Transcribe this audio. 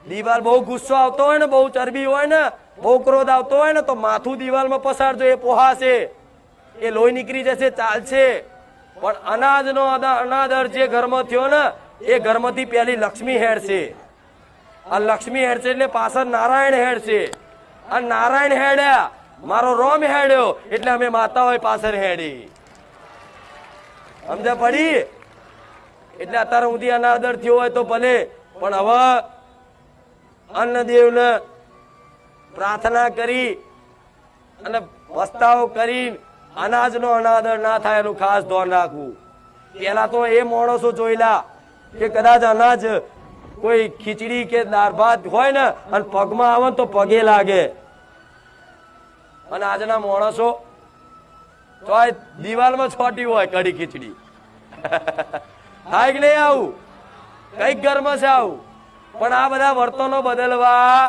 દિવાલ બહુ ગુસ્સો આવતો હોય ને, બહુ ચરબી હોય ને, બહુ ક્રોધ આવતો હોય ને, તો માથું દિવાલમાં પસારજો, એ પોહાશે, એ લોહી નીકળી જશે, ચાલશે. પણ અનાજનો અનાદર જે ઘરમાં થયો ને, એ ઘરમાંથી પેલી લક્ષ્મી હેડશે. આ લક્ષ્મી હેડશે એટલે પાછળ નારાયણ હેડશે. આ નારાયણ હેડ્યા, મારો રોમ હેડ્યો એટલે અમે માતા હોય પાછળ હેડી. સમજ પડી? એટલે અત્યારે સુધી અનાદર થયો હોય તો ભલે, પણ હવે અન્નદેવને પ્રાર્થના કરી અને પસ્તાવો કરી અનાજનો અનાદર ના થાય એનું ખાસ ધ્યાન રાખવું. પેલા તો એ માણસો જોયેલા કે કદાચ અનાજ કોઈ ખીચડી કે દાળ ભાત હોય ને અને પગમાં આવે તો પગે લાગે. અને આજના માણસો ચોય દિવાલમાં છોટી હોય કઢી ખીચડી. થાય કે નહીં? આવું કઈક ઘરમાં છે આવું. પણ આ બધા વર્તનો બદલવા